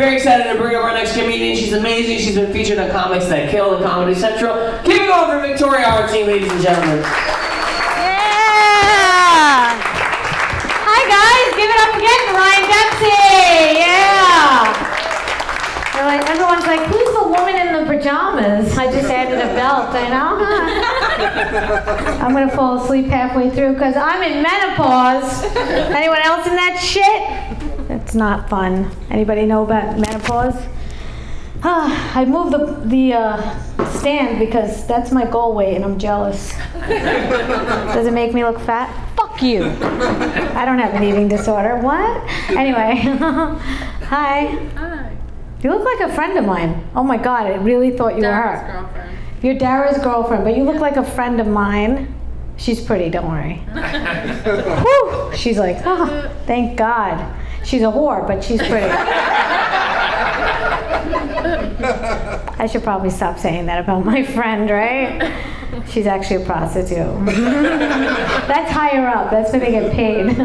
very excited to bring up our next comedian. She's amazing. She's been featured on Comics That Kill and Comedy Central. Keep it going for Victoria Arnstein, ladies and gentlemen. Yeah! Hi guys, give it up again for Ryan Dempsey. Yeah! Everyone's like, who's the woman in the pajamas? I just added a belt, I know. I'm gonna fall asleep halfway through because I'm in menopause. Anyone else in that shit? It's not fun. Anybody know about menopause? I moved the stand because that's my goal weight and I'm jealous. Does it make me look fat? Fuck you. I don't have an eating disorder. What? Anyway. Hi. Hi. You look like a friend of mine. Oh my God, I really thought you were her. Girlfriend. You're Dara's girlfriend, but you look like a friend of mine. She's pretty, don't worry. Whew. She's like, oh, thank God. She's a whore, but she's pretty. I should probably stop saying that about my friend, right? She's actually a prostitute. That's higher up. That's where they get paid.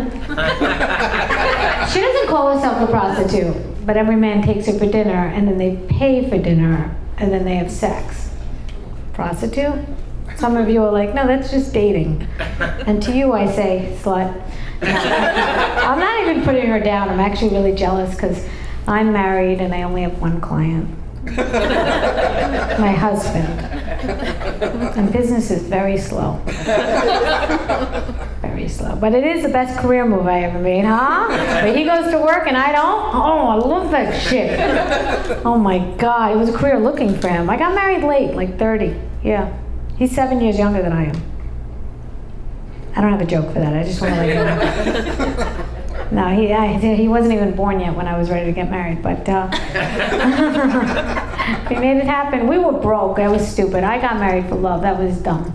She doesn't call herself a prostitute, but every man takes her for dinner, and then they pay for dinner, and then they have sex. Prostitute? Some of you are like, no, that's just dating. And to you, I say, slut. No. I'm not even putting her down. I'm actually really jealous because I'm married and I only have one client. My husband. And business is very slow. Very slow. But it is the best career move I ever made, huh? But he goes to work and I don't? Oh, I love that shit. Oh my God, it was a career looking for him. I got married late, like 30. Yeah. He's 7 years younger than I am. I don't have a joke for that. I just want to let you know. No, he wasn't even born yet when I was ready to get married, but we made it happen. We were broke. I was stupid. I got married for love. That was dumb.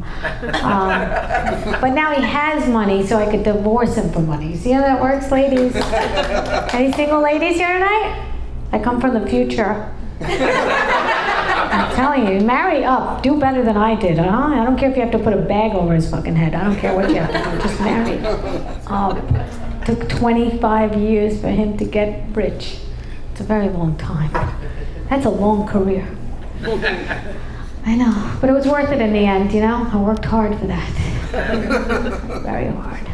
But now he has money, so I could divorce him for money. See how that works, ladies? Any single ladies here tonight? I come from the future. I'm telling you, marry up. Do better than I did, huh? I don't care if you have to put a bag over his fucking head. I don't care what you have to do. Just marry. Took 25 years for him to get rich. It's a very long time. That's a long career. I know, but it was worth it in the end, you know? I worked hard for that. Very hard.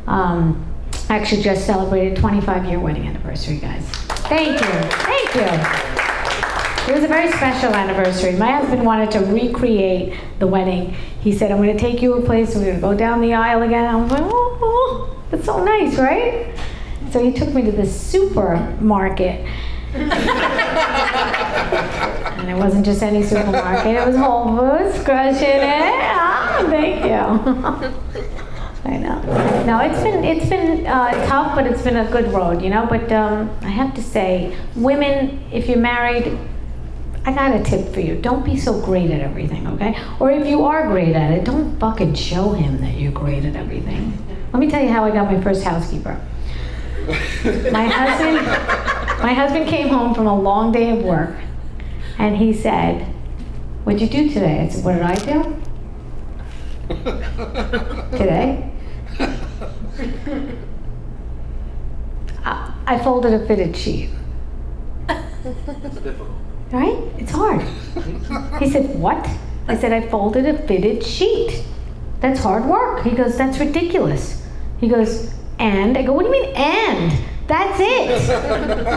I actually just celebrated 25-year wedding anniversary, guys. Thank you. Thank you. It was a very special anniversary. My husband wanted to recreate the wedding. He said, I'm going to take you a place, we're going to go down the aisle again. I was like, oh, that's so nice, right? So he took me to the supermarket. And it wasn't just any supermarket, it was Whole Foods, crushing it. Oh, thank you. I know. No, it's been tough, but it's been a good road, you know? But I have to say, women, if you're married, I got a tip for you. Don't be so great at everything, okay? Or if you are great at it, don't fucking show him that you're great at everything. Let me tell you how I got my first housekeeper. My husband came home from a long day of work, and he said, what'd you do today? I said, what did I do? Today? I folded a fitted sheet. It's difficult. Right? It's hard. He said, what? I said, I folded a fitted sheet. That's hard work. He goes, that's ridiculous. He goes, and? I go, what do you mean, and? That's it.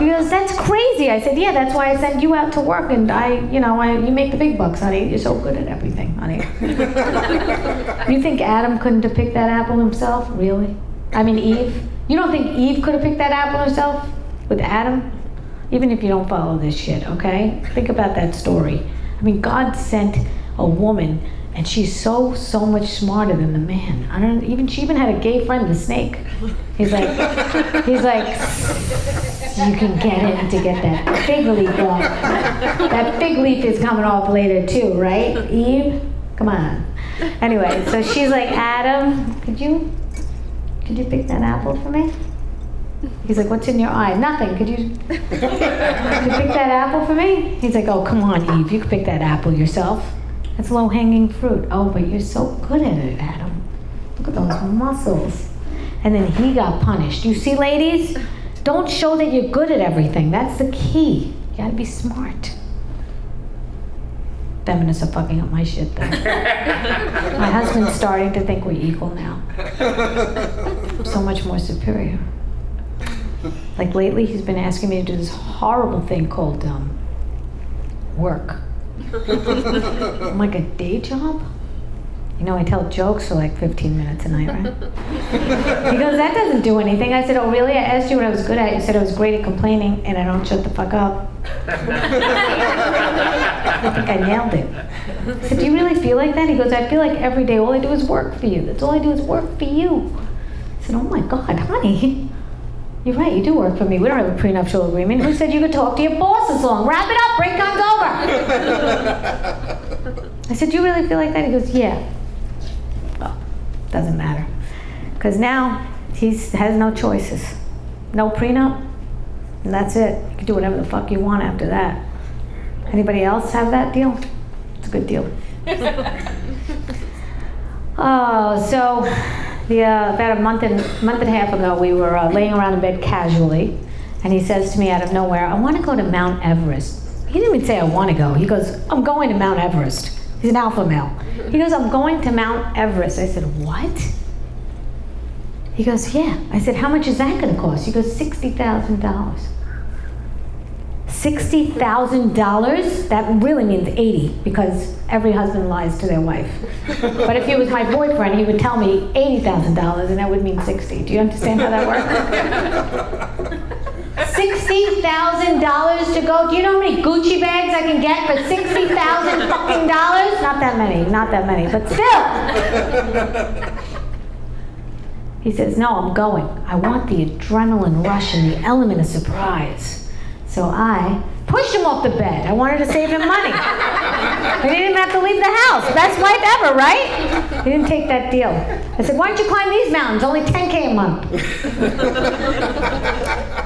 He goes, that's crazy. I said, yeah, that's why I send you out to work, and you make the big bucks, honey. You're so good at everything, honey. You think Adam couldn't have picked that apple himself? Really? I mean, Eve? You don't think Eve could have picked that apple herself with Adam? Even if you don't follow this shit, okay? Think about that story. I mean, God sent a woman, and she's so much smarter than the man. She even had a gay friend, the snake. He's like, you can get him to get that fig leaf off. That fig leaf is coming off later too, right? Eve, come on. Anyway, so she's like, Adam, could you pick that apple for me? He's like, what's in your eye? Nothing. Could you pick that apple for me? He's like, oh, come on, Eve. You can pick that apple yourself. That's low-hanging fruit. Oh, but you're so good at it, Adam. Look at those muscles. And then he got punished. You see, ladies? Don't show that you're good at everything. That's the key. You gotta be smart. Feminists are fucking up my shit though. My husband's starting to think we're equal now. I'm so much more superior. Like lately, he's been asking me to do this horrible thing called work. I'm like, a day job? You know, I tell jokes for like 15 minutes a night, right? He goes, that doesn't do anything. I said, oh really? I asked you what I was good at. You said I was great at complaining and I don't shut the fuck up. I think I nailed it. I said, do you really feel like that? He goes, I feel like every day all I do is work for you. That's all I do is work for you. I said, oh my God, honey. You're right, you do work for me. We don't have a prenuptial agreement. Who said you could talk to your boss as long? Wrap it up, break time's over. I said, do you really feel like that? He goes, yeah. Well, doesn't matter. Because now he has no choices. No prenup, and that's it. You can do whatever the fuck you want after that. Anybody else have that deal? It's a good deal. Oh, so about a month and a half ago, we were laying around in bed casually, and he says to me out of nowhere, I want to go to Mount Everest. He didn't even say I want to go. He goes, I'm going to Mount Everest. He's an alpha male. He goes, I'm going to Mount Everest. I said, what? He goes, yeah. I said, how much is that going to cost? He goes, $60,000. $60,000? That really means 80, because every husband lies to their wife. But if he was my boyfriend, he would tell me $80,000, and that would mean 60. Do you understand how that works? $60,000 to go. Do you know how many Gucci bags I can get for $60,000 fucking dollars? Not that many, but still. He says, no, I'm going. I want the adrenaline rush and the element of surprise. So I pushed him off the bed. I wanted to save him money. I didn't even have to leave the house. Best wife ever, right? He didn't take that deal. I said, why don't you climb these mountains? Only $10K a month.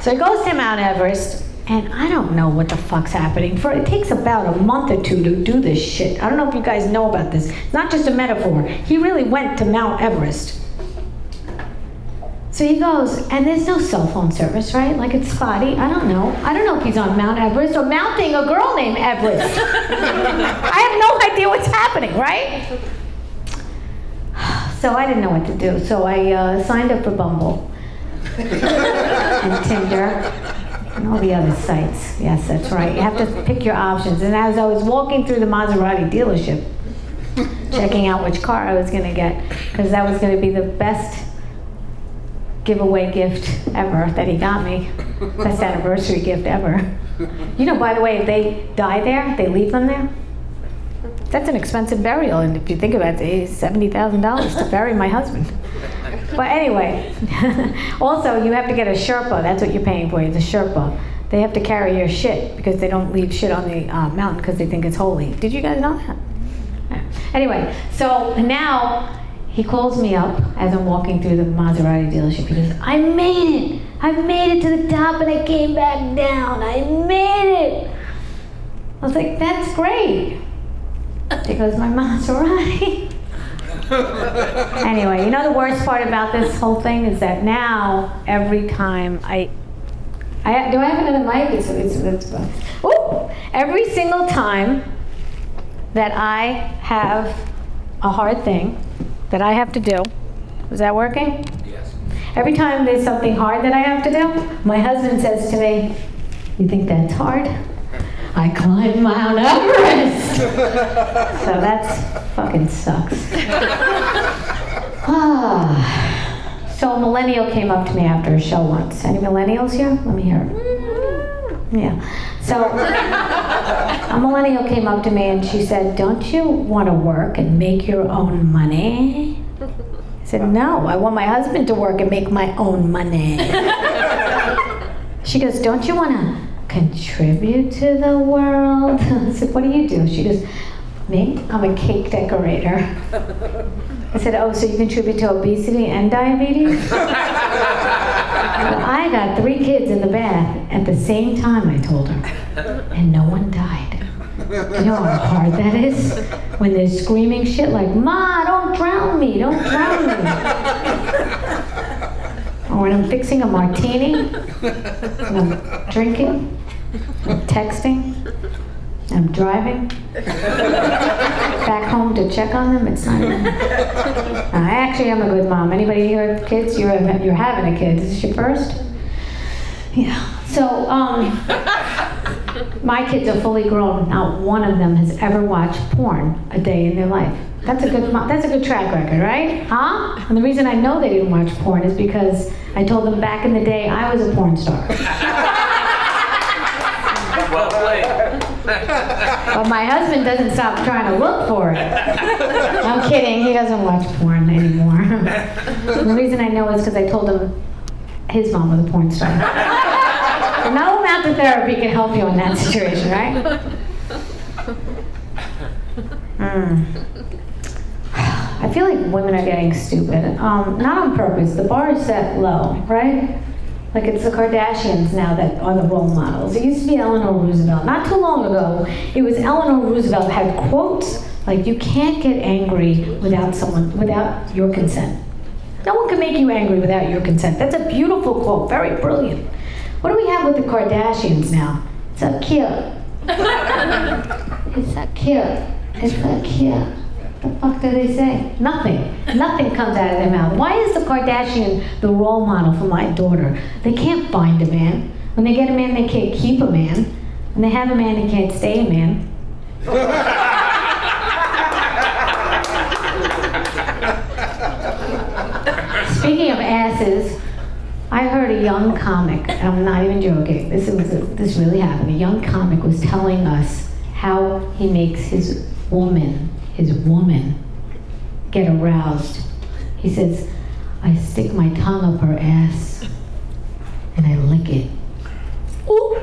So he goes to Mount Everest, and I don't know what the fuck's happening. It takes about a month or two to do this shit. I don't know if you guys know about this. It's not just a metaphor. He really went to Mount Everest. So he goes, and there's no cell phone service, right? Like, it's spotty. I don't know. I don't know if he's on Mount Everest or mounting a girl named Everest. I have no idea what's happening, right? So I didn't know what to do. So I signed up for Bumble and Tinder and all the other sites. Yes, that's right. You have to pick your options. And as I was walking through the Maserati dealership, checking out which car I was going to get, because that was going to be the best giveaway gift ever that he got me. Best anniversary gift ever. You know, by the way, if they die there, they leave them there. That's an expensive burial, and if you think about it, it's $70,000 to bury my husband. But anyway, also you have to get a Sherpa. That's what you're paying for. It's a Sherpa. They have to carry your shit because they don't leave shit on the mountain because they think it's holy. Did you guys know that? Anyway, so now he calls me up as I'm walking through the Maserati dealership. He goes, I made it! I made it to the top and I came back down. I made it! I was like, that's great. There goes my Maserati. Anyway, you know the worst part about this whole thing is that now, every time do I have another mic? It's ooh, every single time that I have a hard thing that I have to do. Is that working? Yes. Every time there's something hard that I have to do, my husband says to me, you think that's hard? I climbed Mount Everest. So that's fucking sucks. So a millennial came up to me after a show once. Any millennials here? Let me hear it. Yeah. So a millennial came up to me and she said, don't you want to work and make your own money? I said, no, I want my husband to work and make my own money. She goes, don't you want to contribute to the world? I said, what do you do? She goes, me? I'm a cake decorator. I said, oh, so you contribute to obesity and diabetes? Well, I got 3 kids in the bath at the same time, I told her, and no one died. You know how hard that is? When they're screaming shit like, Ma, don't drown me, don't drown me. or when I'm fixing a martini, and I'm drinking, I'm texting, I'm driving back home to check on them. It's not even. I actually am a good mom. Anybody here have kids? You're having a kid. Is this your first? Yeah. So, my kids are fully grown. Not one of them has ever watched porn a day in their life. That's a good track record, right? Huh? And the reason I know they didn't watch porn is because I told them back in the day I was a porn star. Well played. But my husband doesn't stop trying to look for it. I'm kidding, he doesn't watch porn anymore. And the reason I know is because I told him his mom was a porn star. No amount of therapy can help you in that situation, right? I feel like women are getting stupid. Not on purpose. The bar is set low, right? Like it's the Kardashians now that are the role models. It used to be Eleanor Roosevelt. Not too long ago, it was Eleanor Roosevelt had quotes like, "You can't get angry without your consent. No one can make you angry without your consent." That's a beautiful quote, very brilliant. What do we have with the Kardashians now? It's so cute. It's so cute. It's so cute. What the fuck do they say? Nothing. Nothing comes out of their mouth. Why is the Kardashian the role model for my daughter? They can't find a man. When they get a man, they can't keep a man. When they have a man, they can't stay a man. Speaking of asses, I heard a young comic, and I'm not even joking, this really happened. A young comic was telling us how he makes his woman get aroused. He says, "I stick my tongue up her ass and I lick it." Ooh.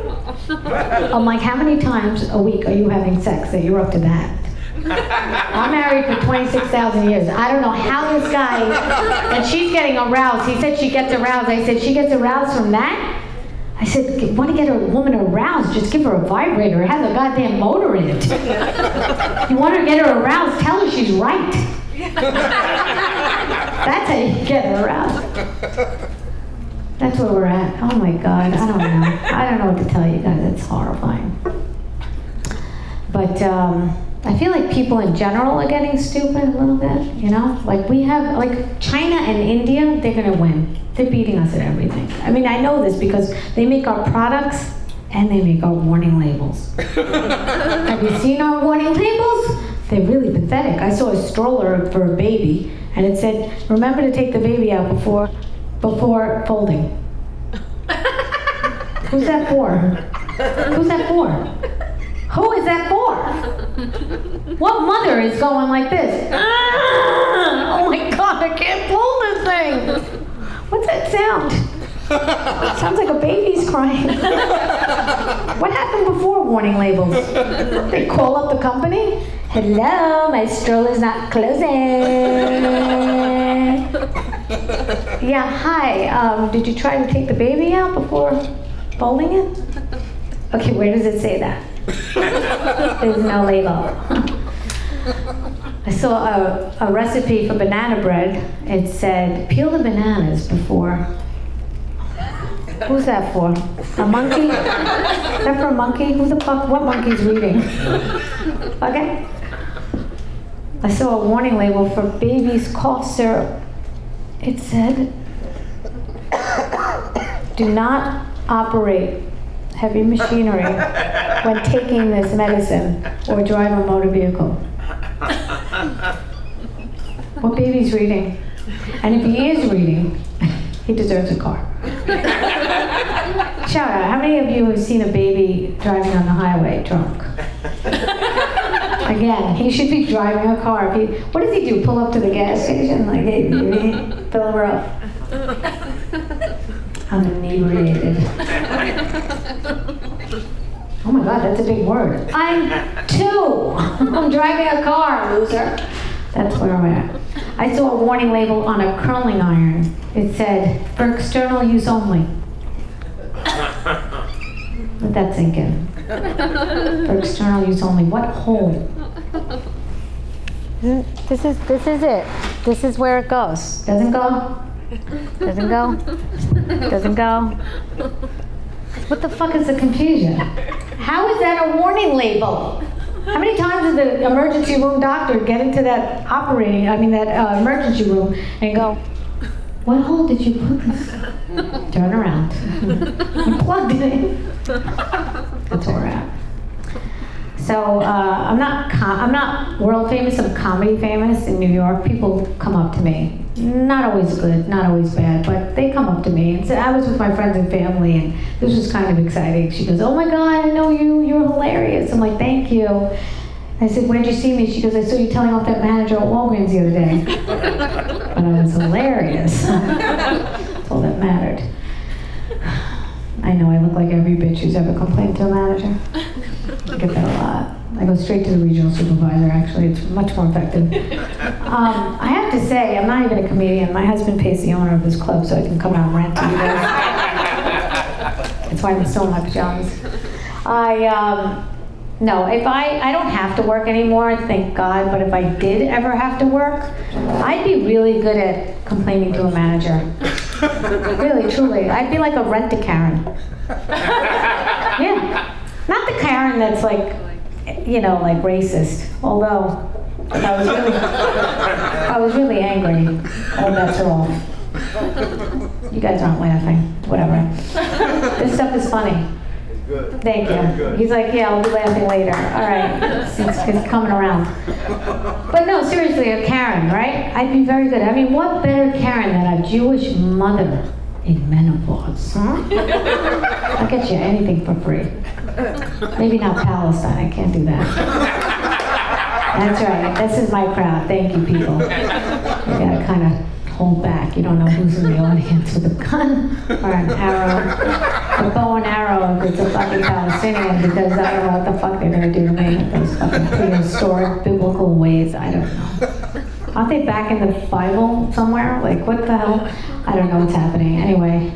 I'm like, how many times a week are you having sex that you're up to that? I'm married for 26,000 years. I don't know how this guy, and she's getting aroused. He said she gets aroused. I said, she gets aroused from that? I said, you want to get a woman aroused, just give her a vibrator. It has a goddamn motor in it. You want to get her aroused, tell her she's right. That's how you get her aroused. That's where we're at. Oh my God, I don't know. I don't know what to tell you guys. It's horrifying. But I feel like people in general are getting stupid a little bit, you know? Like we have, like China and India, they're gonna win. They're beating us at everything. I mean, I know this because they make our products and they make our warning labels. Have you seen our warning labels? They're really pathetic. I saw a stroller for a baby and it said, remember to take the baby out before folding. Who's that for? Who's that for? Who is that for? What mother is going like this? Ah! Oh my God, I can't pull this thing. What's that sound? Sounds like a baby's crying. What happened before warning labels? They call up the company? Hello, my stroller's not closing. Yeah, hi, did you try to take the baby out before folding it? Okay, where does it say that? There's no label. I saw a recipe for banana bread. It said, peel the bananas before. Who's that for? A monkey? Is that for a monkey? Who the fuck, what monkey's reading? Okay. I saw a warning label for baby's cough syrup. It said, do not operate heavy machinery when taking this medicine or drive a motor vehicle. What baby's reading? And if he is reading, he deserves a car. Shout out, how many of you have seen a baby driving on the highway drunk? Again, he should be driving a car. What does he do? Pull up to the gas station? Like, hey, baby, fill her up. I'm inebriated. Oh my God, that's a big word. I'm 2. I'm driving a car, loser. That's where I'm at. I saw a warning label on a curling iron. It said, for external use only. Let that sink in. For external use only. What hole? This is it. This is where it goes. Doesn't go? Doesn't go? Doesn't go? What the fuck is the confusion? How is that a warning label? How many times does the emergency room doctor get into that emergency room and go, what hole did you put this? Turn around. You plugged it in. That's where we're at. So I'm not world famous. I'm comedy famous in New York. People come up to me. Not always good, not always bad, but they come up to me and say, I was with my friends and family, and this was kind of exciting. She goes, oh my God, I know you. You're hilarious. I'm like, thank you. I said, where'd you see me? She goes, I saw you telling off that manager at Walgreens the other day. But I was hilarious. That's all that mattered. I know I look like every bitch who's ever complained to a manager. I get that a lot. I go straight to the regional supervisor, actually. It's much more effective. I have to say, I'm not even a comedian. My husband pays the owner of his club so I can come out and rant to you guys. That's why I'm still in my pajamas. No, if I don't have to work anymore, thank God, but if I did ever have to work, I'd be really good at complaining to a manager. Really, truly. I'd be like a rent-a-Karen. Yeah. Not the Karen that's like, like racist. Although, if I was really angry, all bets are off. You guys aren't laughing. Whatever. This stuff is funny. Good. Thank you. Good. He's like, yeah, I'll be laughing later. All right, it's coming around. But no, seriously, a Karen, right? I'd be very good. I mean, what better Karen than a Jewish mother in menopause, huh? I'll get you anything for free. Maybe not Palestine, I can't do that. That's right, this is my crowd. Thank you, people. You gotta kind of hold back. You don't know who's in the audience with a gun or an arrow, a bow and arrow if it's a fucking Palestinian, because I don't know what the fuck they're gonna do to me in those fucking prehistoric biblical ways. I don't know. Aren't they back in the Bible somewhere? Like, what the hell? I don't know what's happening. Anyway.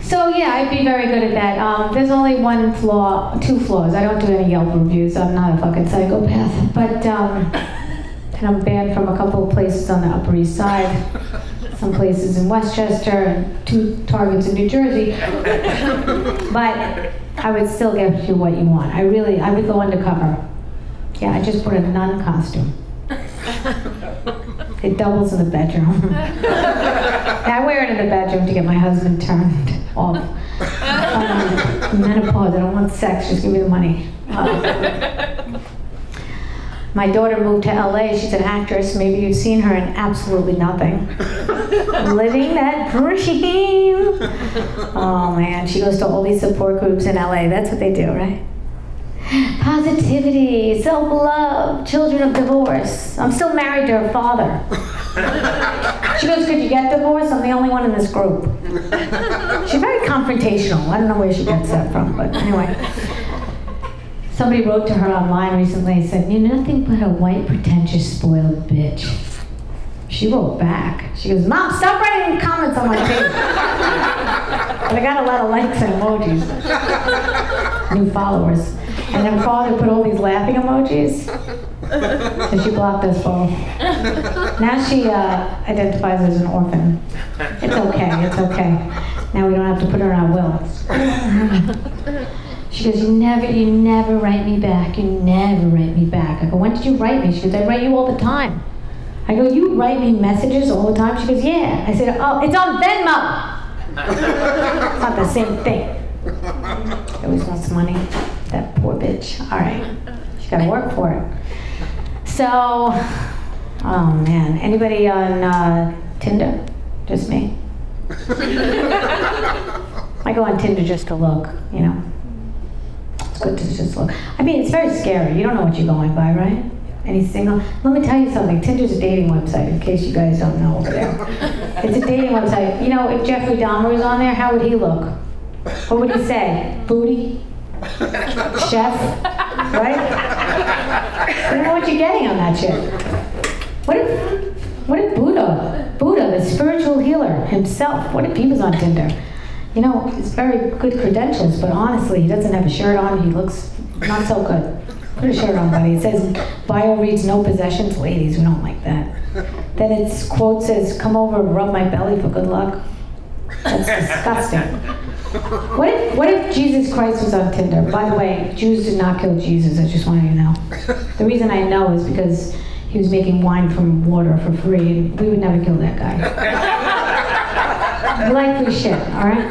So yeah, I'd be very good at that. There's only two flaws. I don't do any Yelp reviews. I'm not a fucking psychopath. But, and I'm banned from a couple of places on the Upper East Side, some places in Westchester, and 2 targets in New Jersey. But I would still get you what you want. I would go undercover. Yeah, I just put a nun costume. It doubles in the bedroom. I wear it in the bedroom to get my husband turned off. Menopause, I don't want sex, just give me the money. My daughter moved to LA, she's an actress, maybe you've seen her in absolutely nothing. Living that dream. Oh man, she goes to all these support groups in LA, that's what they do, right? Positivity, self-love, children of divorce. I'm still married to her father. She goes, could you get divorced? I'm the only one in this group. She's very confrontational. I don't know where she gets that from, but anyway. Somebody wrote to her online recently and said, you're nothing but a white, pretentious, spoiled bitch. She wrote back. She goes, Mom, stop writing comments on my page. But I got a lot of likes and emojis. New followers. And then father put all these laughing emojis. So she blocked us both. Now she identifies as an orphan. It's okay. Now we don't have to put her on our will. She goes, you never write me back. You never write me back. I go, when did you write me? She goes, I write you all the time. I go, you write me messages all the time? She goes, yeah. I said, oh, it's on Venmo. It's not the same thing. She always wants money. That poor bitch. All right. She got to work for it. So, oh man. Anybody on Tinder? Just me? I go on Tinder just to look, you know. It's good to just look. I mean, it's very scary. You don't know what you're going by, right? Any single? Let me tell you something. Tinder's a dating website, in case you guys don't know over there. It's a dating website. You know, if Jeffrey Dahmer was on there, how would he look? What would he say? Booty? Chef? Right? You don't know what you're getting on that shit. What if Buddha, the spiritual healer himself, what if he was on Tinder? You know, it's very good credentials, but honestly, he doesn't have a shirt on. He looks not so good. Put a shirt on, buddy. It says, bio reads no possessions. Ladies, we don't like that. Then its quote says, "Come over and rub my belly for good luck." That's disgusting. What if Jesus Christ was on Tinder? By the way, Jews did not kill Jesus, I just want you to know. The reason I know is because he was making wine from water for free, and we would never kill that guy. We like free shit, all right?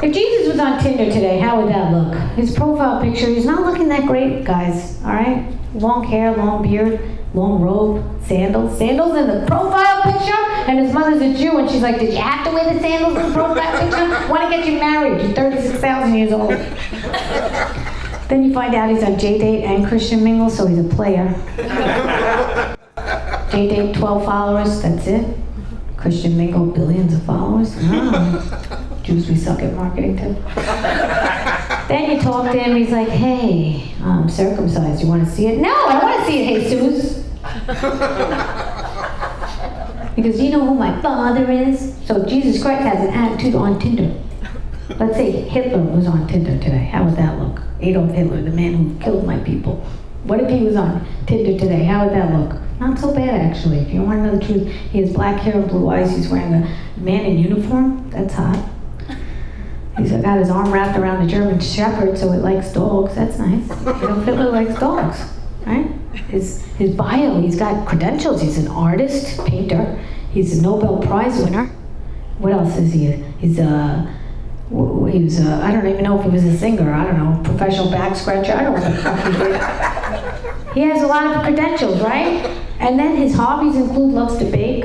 If Jesus was on Tinder today, how would that look? His profile picture, he's not looking that great, guys, all right? Long hair, long beard, long robe, sandals. Sandals in the profile picture? And his mother's a Jew, and she's like, did you have to wear the sandals in the profile picture? Want to get you married. You're 36,000 years old. Then you find out he's on J-Date and Christian Mingle, so he's a player. J-Date, 12 followers, that's it. Christian Mingle, billions of followers. Oh. Jews, we suck at marketing too. Then you talk to him, he's like, hey, I'm circumcised, you want to see it? No, I don't want to see it, Jesus. Because you know who my father is? So Jesus Christ has an attitude on Tinder. Let's say Hitler was on Tinder today. How would that look? Adolf Hitler, the man who killed my people. What if he was on Tinder today? How would that look? Not so bad, actually. If you want to know the truth, he has black hair and blue eyes. He's wearing a man in uniform. That's hot. He's got his arm wrapped around a German Shepherd, so it likes dogs. That's nice. Adolf Hitler likes dogs, right? His bio, he's got credentials. He's an artist, painter. He's a Nobel Prize winner. What else is he? He was I don't even know if he was a singer. I don't know, professional back scratcher. I don't know what the fuck he did. He has a lot of credentials, right? And then his hobbies include loves to bake.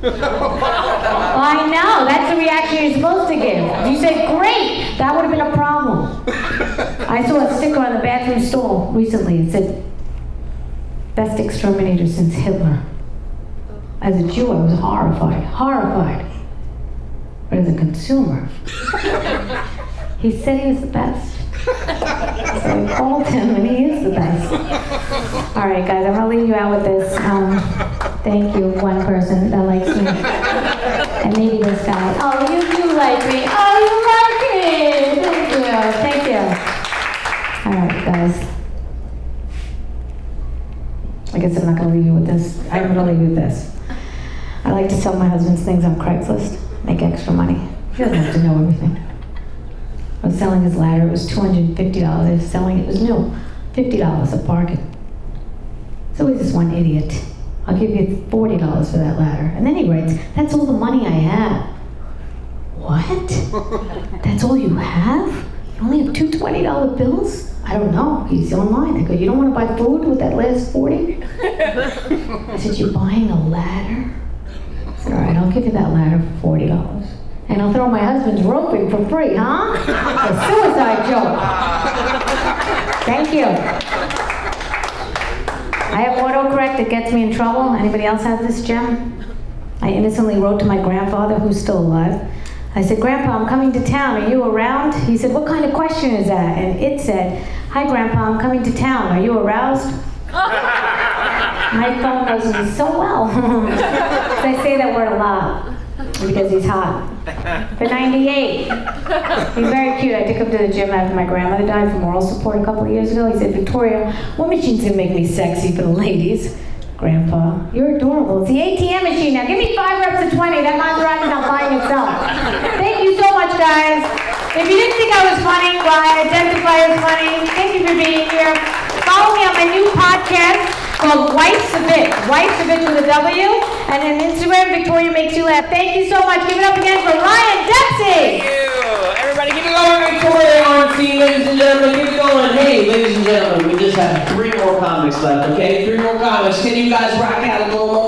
I know, that's the reaction you're supposed to give. If you say, great, that would have been a problem. I saw a sticker on the bathroom stall recently. It said, best exterminator since Hitler. As a Jew, I was horrified. But as a consumer, he said he was the best. So I called him, and he is the best. All right, guys, I'm gonna leave you out with this. Thank you, one person that likes me, and maybe this guy. Oh, you do like me. Oh, you like me. Thank you. All right, guys. I guess I'm not gonna leave you with this. I'm gonna leave you with this. I like to sell my husband's things on Craigslist, make extra money. He doesn't have to know everything. I was selling his ladder, it was $250. I was selling it was new, $50 a bargain. So he's this one idiot. I'll give you $40 for that ladder. And then he writes, that's all the money I have. What? That's all you have? You only have two $20 bills? I don't know, he's online. I go, you don't want to buy food with that last 40? I said, you're buying a ladder? I said, all right, I'll give you that ladder for $40. And I'll throw my husband's roping for free, huh? A suicide joke. Thank you. I have autocorrect that gets me in trouble. Anybody else have this gem? I innocently wrote to my grandfather, who's still alive. I said, Grandpa, I'm coming to town. Are you around? He said, what kind of question is that? And it said, hi, Grandpa, I'm coming to town. Are you aroused? My phone knows me so well. So I say that word a lot because he's hot. For 98. He's very cute. I took him to the gym after my grandmother died from moral support a couple of years ago. He said, Victoria, what machine's gonna make me sexy for the ladies? Grandpa, you're adorable. It's the ATM machine. Now give me 5 reps of 20. That Maserati's not buying itself. Thank you so much, guys. If you didn't think I was funny, well, I identify as funny. Thank you for being here. Follow me on my new podcast called Wife's a Bitch. Wife's a Bitch with a W. And on Instagram, Victoria Makes You Laugh. Thank you so much. Give it up again for Ryan Dempsey. Thank you. Everybody keep it going, Victoria Arnstein, ladies and gentlemen. Keep it going. Hey, ladies and gentlemen, we just have 3 more comics left, okay? 3 more comics. Can you guys rock out a little more?